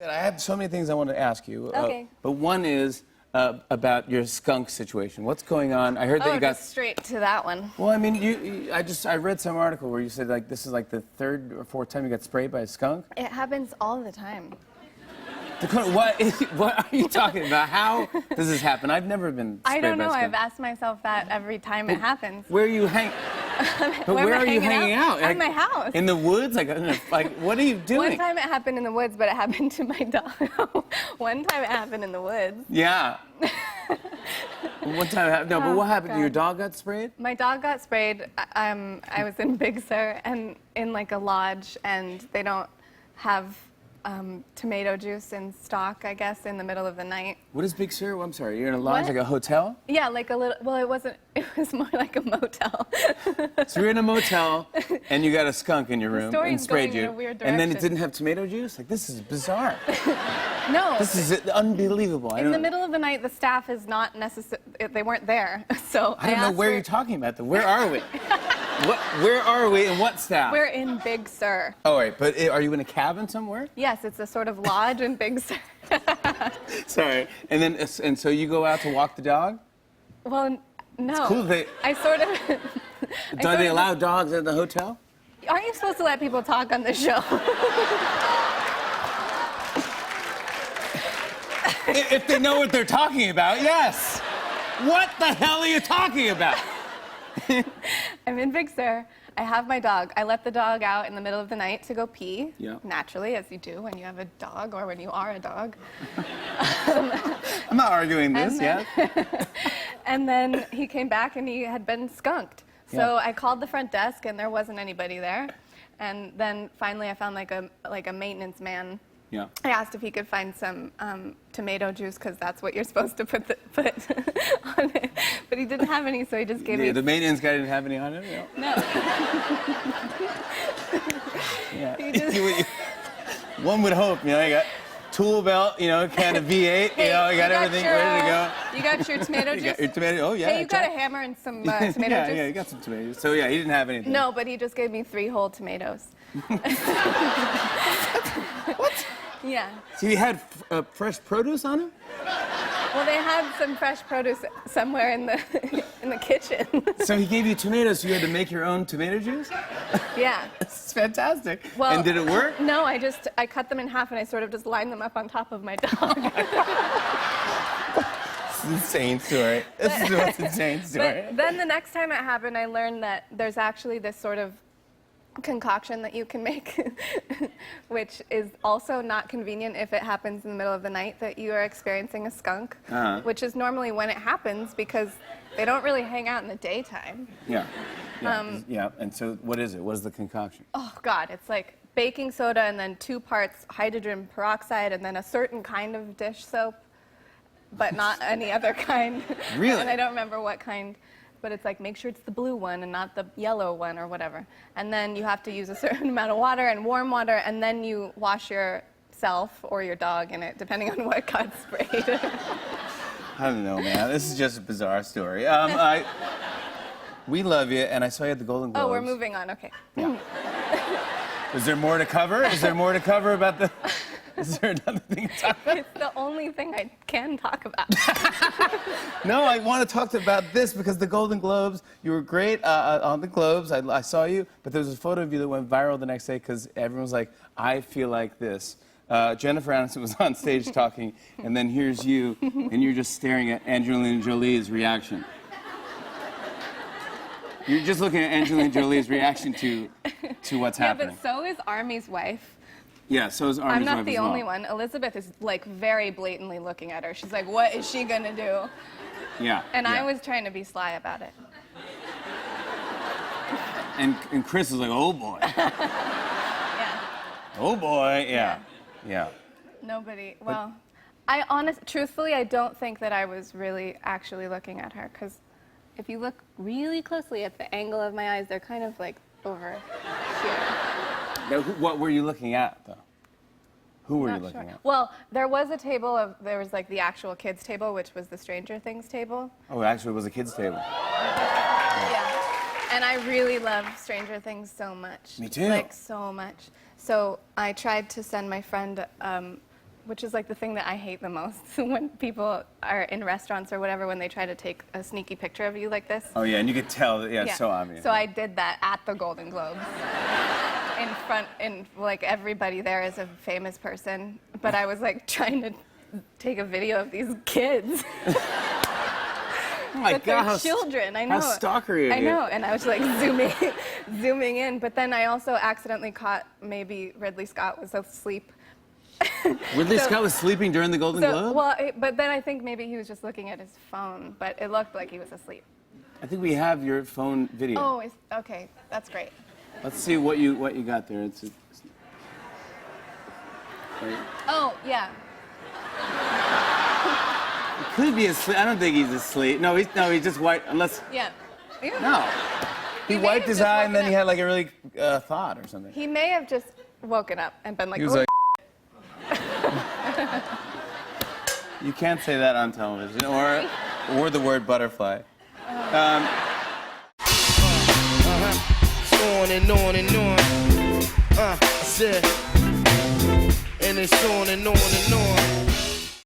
I have so many things I want to ask you. Okay. But one is about your skunk situation. What's going on? I heard that you got just straight to that one. Well, I mean, I read some article where you said like this is like the third or fourth time you got sprayed by a skunk. It happens all the time. Dakota, what are you talking about? How does this happen? I've never been sprayed I don't by a know. skunk. I've asked myself that every time it happens. Where are you hanging? But where are you hanging out? At my house. In the woods? Like what are you doing? One time it happened in the woods, but it happened to my dog. One time it happened in the woods. Yeah. One time it happened. No, but what happened? God. Your dog got sprayed? My dog got sprayed. I was in Big Sur and in like a lodge, and they don't have tomato juice in stock, I guess, in the middle of the night. What is Big Sur? I'm sorry, you're in a lodge, What? like a hotel? Yeah, like a little, well, it wasn't, it was more like a motel. So you're in a motel, and you got a skunk in your room story's and sprayed going you. in a weird And then it direction. didn't have tomato juice? Like, this is bizarre. No. This is unbelievable. In the middle of the night, the staff is not necessary, they weren't there, so I don't know asked where for- you're talking about, though. Where are we? Where are we and what staff? We're in Big Sur. All right, but are you in a cabin somewhere? Yes, it's a sort of lodge in Big Sur. Sorry. And so you go out to walk the dog? Well, no. cool I sort of... Do they allow dogs at the hotel? Aren't you supposed to let people talk on the show? If they know what they're talking about, yes. What the hell are you talking about? I'm in Big Sur. I have my dog. I let the dog out in the middle of the night to go pee. Yeah. Naturally, as you do when you have a dog or when you are a dog. I'm not arguing this, And yeah? And then he came back and he had been skunked. So Yeah. I called the front desk and there wasn't anybody there. And then finally I found like a maintenance man. Yeah. I asked if he could find some tomato juice because that's what you're supposed to put on it. But he didn't have any, so he just gave me. The maintenance guy didn't have any on it? Yeah. No. Yeah. He just- One would hope, you know, you got tool belt, you know, can of V8, Hey, you know, you got your, everything ready to go. You got your tomato You juice? got your tomato, oh yeah. Hey, you got a check. hammer and some tomato yeah, juice? Yeah, you got some tomatoes. So yeah, he didn't have anything. No, but he just gave me 3 whole tomatoes. What? Yeah. So he had fresh produce on him? Well, they had some fresh produce somewhere in the in the kitchen. So he gave you tomatoes, so you had to make your own tomato juice? Yeah. This is fantastic. Well, and did it work? No, I cut them in half and I sort of just lined them up on top of my dog. This is an insane story. This is the most insane story. But then the next time it happened, I learned that there's actually this sort of concoction that you can make, which is also not convenient if it happens in the middle of the night that you are experiencing a skunk, which is normally when it happens because they don't really hang out in the daytime. Yeah. Yeah. And so what is it? What is the concoction? Oh, God, it's like baking soda and then 2 parts hydrogen peroxide and then a certain kind of dish soap, but not any other kind. Really? And I don't remember what kind. But it's like, make sure it's the blue one and not the yellow one or whatever. And then you have to use a certain amount of water and warm water, and then you wash yourself or your dog in it, depending on what got sprayed. I don't know, man. This is just a bizarre story. We love you, and I saw you at the Golden Globes. Oh, we're moving on, okay. Yeah. Is there more to cover? Is there more to cover about the... Is there another thing to talk about? It's the only thing I can talk about. No, I want to talk about this because the Golden Globes, you were great on the Globes. I saw you, but there was a photo of you that went viral the next day because everyone was like, I feel like this. Jennifer Aniston was on stage talking, and then here's you, and you're just staring at Angelina Jolie's reaction. You're just looking at Angelina Jolie's reaction to what's happening. But so is Army's wife. Yeah, so is Army's I'm not wife the as well. only one. Elizabeth is like very blatantly looking at her. She's like, what is she gonna do? Yeah. And yeah. I was trying to be sly about it. And Chris was like, oh boy. Yeah. Oh boy, yeah. Yeah. Nobody, well, truthfully, I don't think that I was really actually looking at her, because if you look really closely at the angle of my eyes, they're kind of like over here. Now, what were you looking at, though? Who were you Not looking sure. at? Well, there was like the actual kids table, which was the Stranger Things table. Oh, actually, it was a kids' table. Yeah. And I really love Stranger Things so much. Me too. Like, so much. So I tried to send my friend which is like the thing that I hate the most when people are in restaurants or whatever, when they try to take a sneaky picture of you like this. Oh yeah, and you could tell that. Yeah, it's so obvious. So I did that at the Golden Globes. In like everybody there is a famous person, but I was like trying to take a video of these kids. Oh my But God, they're children, I know. How stalkery of I you. know, and I was like zooming in, but then I also accidentally caught maybe Ridley Scott was asleep. Ridley So- Scott was sleeping during the Golden Globe? Well, but then I think maybe he was just looking at his phone, but it looked like he was asleep. I think we have your phone video. Oh, okay, that's great. Let's see what you got there. Wait. Oh, yeah. He could be asleep. I don't think he's asleep. No, he's just white. Unless Yeah. no, he may wiped have his just eye and then woken he up. had like a really thought or something. He may have just woken up and been like, He was "Oh, like. You can't say that on television, or the word butterfly. On and on and on. I said, and it's on and on and on.